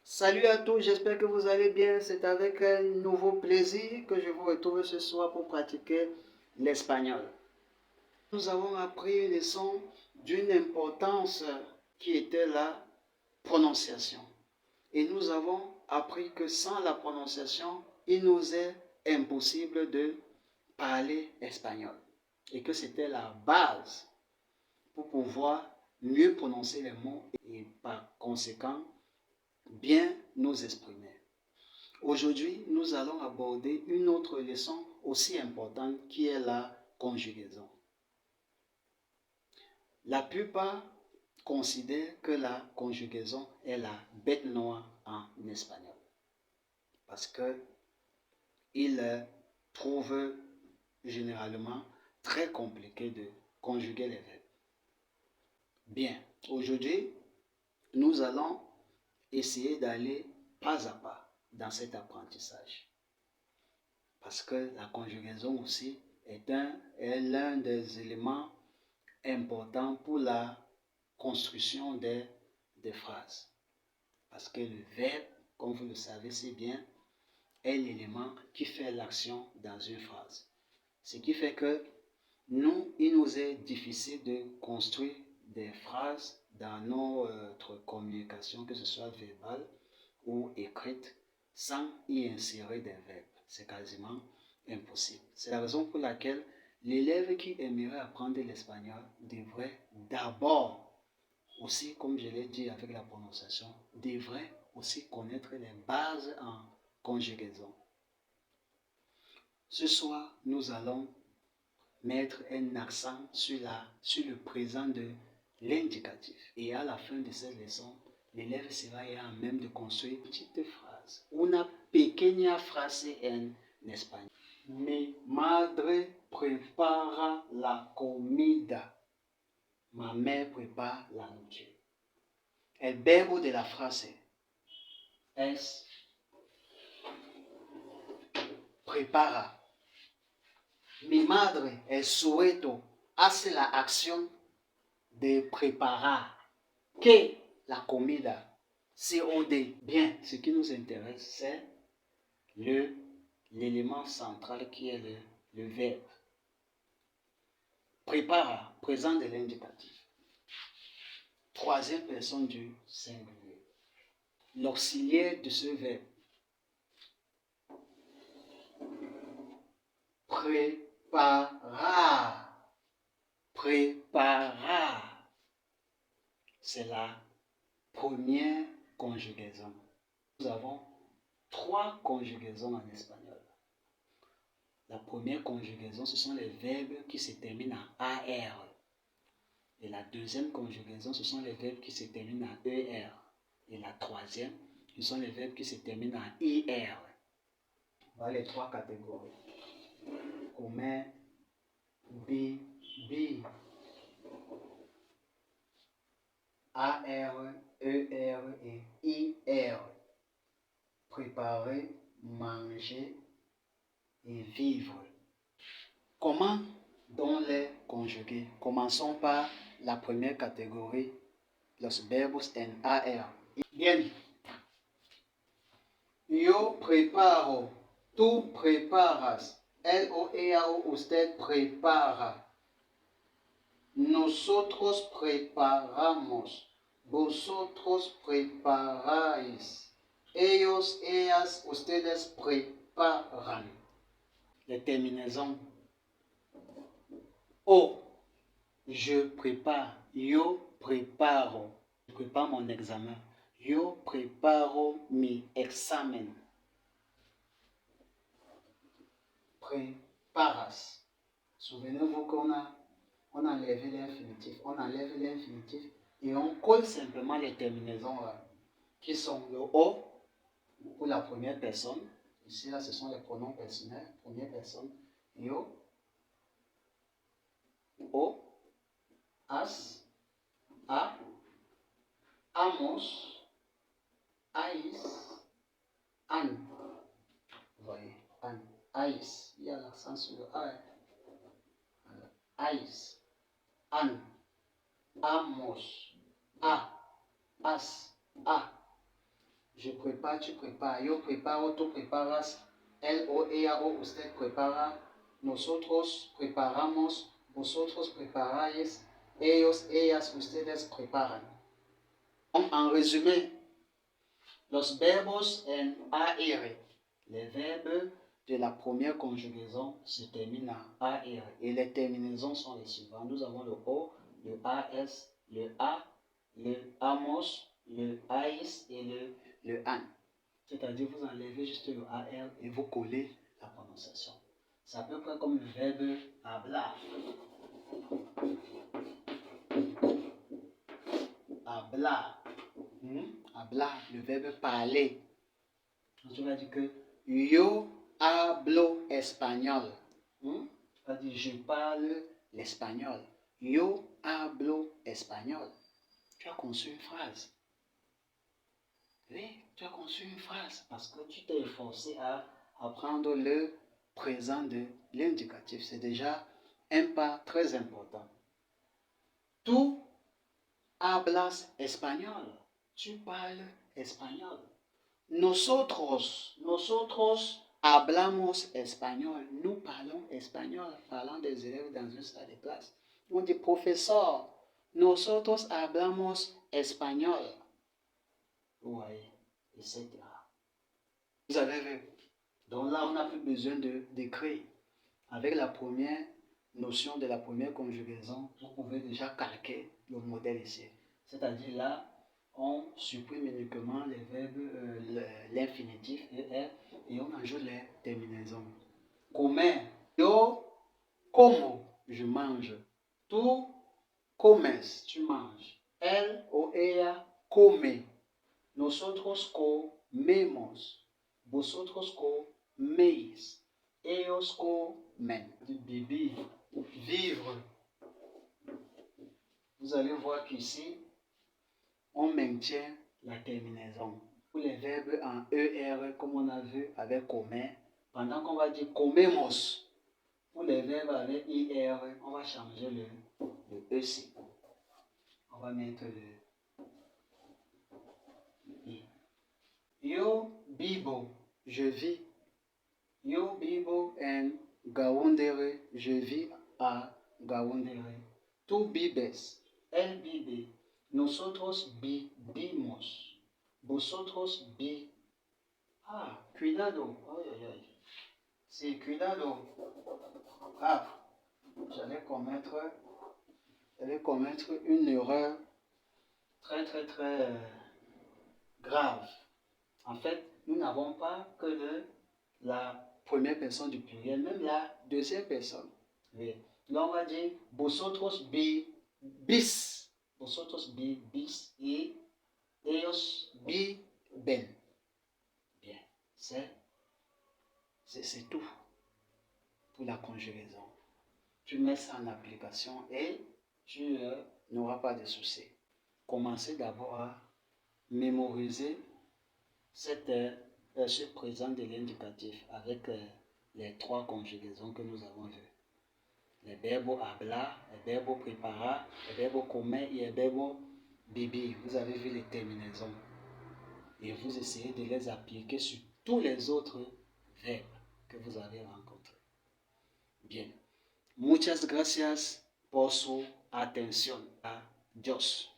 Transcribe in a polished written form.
Salut à tous, j'espère que vous allez bien. C'est avec un nouveau plaisir que je vous retrouve ce soir pour pratiquer l'espagnol. Nous avons appris une leçon d'une importance qui était la prononciation. Et nous avons appris que sans la prononciation, il nous est impossible de parler espagnol. Et que c'était la base pour pouvoir mieux prononcer les mots et par conséquent bien nous exprimer. Aujourd'hui, nous allons aborder une autre leçon aussi importante qui est la conjugaison. La plupart considèrent que la conjugaison est la bête noire en espagnol parce qu'ils trouvent généralement très compliqué de conjuguer les verbes. Bien, aujourd'hui, nous allons essayer d'aller pas à pas dans cet apprentissage. Parce que la conjugaison aussi est l'un des éléments importants pour la construction des phrases. Parce que le verbe, comme vous le savez si bien, est l'élément qui fait l'action dans une phrase. Ce qui fait que il nous est difficile de construire des phrases dans notre communication, que ce soit verbale ou écrite, sans y insérer des verbes. C'est quasiment impossible. C'est la raison pour laquelle l'élève qui aimerait apprendre l'espagnol devrait d'abord, aussi comme je l'ai dit avec la prononciation, devrait aussi connaître les bases en conjugaison. Ce soir, nous allons mettre un accent sur le présent de l'indicatif. Et à la fin de cette leçon, l'élève sera à même de construire une petite phrase, una pequeña frase en español. Mi madre prepara la comida. Ma mère prépare la nourriture. El verbo de la frase es prepara. Mi madre, el sueto, hace la acción de preparar. Que la comida, COD. Bien, ce qui nous intéresse, c'est l'élément central qui est le verbe. Prépara, présent de l'indicatif. Troisième personne du singulier. L'auxiliaire de ce verbe. Prépara. Prépara. C'est la première conjugaison. Nous avons 3 conjugaisons en espagnol. La première conjugaison, ce sont les verbes qui se terminent en AR. Et la deuxième conjugaison, ce sont les verbes qui se terminent en ER. Et la troisième, ce sont les verbes qui se terminent en IR. Voilà les 3 catégories. Comer, bi, AR, ER et IR. Préparer, manger et vivre. Comment donc les conjuguer? Commençons par la première catégorie, los verbos en AR. Bien. Yo preparo, tú preparas, él o ella o usted prepara. Nosotros preparamos, vosotros preparáis. Ellos, ellas, ustedes preparan. Les terminaisons. O, je prépare, yo preparo. Je prépare mon examen. Yo preparo mi examen. Preparas. Souvenez-vous qu'on a enlevé l'infinitif. On enlève l'infinitif et on colle simplement les terminaisons là, qui sont le O pour la première personne. Ici, là, ce sont les pronoms personnels, première personne. Yo, O, as, a, amos, ais, an. Vous voyez, an, ais. Il y a l'accent sur le A. Ais, an, amos, a, as, a. Je preparo, tu preparas. Yo preparo, tú preparas. Él o ella o usted prepara. Nosotros preparamos. Vosotros preparáis. Ellos, ellas, ustedes preparan. En résumé, los verbos en AR, les verbes de la première conjugaison se terminent en AR et les terminaisons sont les suivantes. Nous avons le O, le AS, le A, le AMOS, le AIS et le AN. C'est-à-dire vous enlevez juste le AR et vous collez la prononciation. C'est à peu près comme le verbe hablar. Hablar. Hablar, le verbe parler. Tu vas dire que yo hablo espagnol. Tu vas dire je parle l'espagnol. Yo hablo espagnol. Tu as conçu une phrase. Oui, tu as conçu une phrase parce que tu t'es efforcé à apprendre le présent de l'indicatif. C'est déjà un pas très important. Tu hablas espagnol. Tu parles espagnol. Nosotros hablamos espagnol. Nous parlons espagnol. Parlant des élèves dans une salle de classe. On dit professeur, nosotros hablamos espagnol. Vous voyez, etc. Vous avez vu. Donc là, on n'a plus besoin d'écrire. Avec la première notion de la première conjugaison, vous pouvez déjà calquer le modèle ici. C'est-à-dire là, on supprime uniquement les verbes, l'infinitif et on ajoute les terminaisons. Comer, yo como, je mange. Tu comes, tu manges. Elle o ella come. Nosotros comemos. Vosotros coméis. Ellos comen. Bibi, vivre. Vous allez voir qu'ici, on maintient la terminaison. Pour les verbes en ER, comme on a vu avec comer, pendant qu'on va dire comemos, pour les verbes avec IR, on va changer le EC. On va mettre le I. Yo bibo, je vis. Yo bibo en Gaoundéré, je vis à Gaoundéré. Tu vives, él vive. Nosotros vivimos. Vosotros vi. Ah, cuidado. Ay, ay, ay. Sí, cuidado. Ah, j'allais commettre une erreur très, très, très grave. En fait, nous n'avons pas que la première personne du pluriel, même la deuxième personne. Oui. Là, on va dire vosotros bis. Vosotros bis et ellos viven. Bien, c'est tout pour la conjugaison. Tu mets ça en application et tu n'auras pas de soucis. Commencez d'abord à mémoriser ce présent de l'indicatif avec les trois conjugaisons que nous avons vues. Les verbes hablar, les verbes preparar, les verbes comer et les verbes vivir. Vous avez vu les terminaisons. Et vous essayez de les appliquer sur tous les autres verbes que vous avez rencontrés. Bien. Muchas gracias por su atención. Adiós.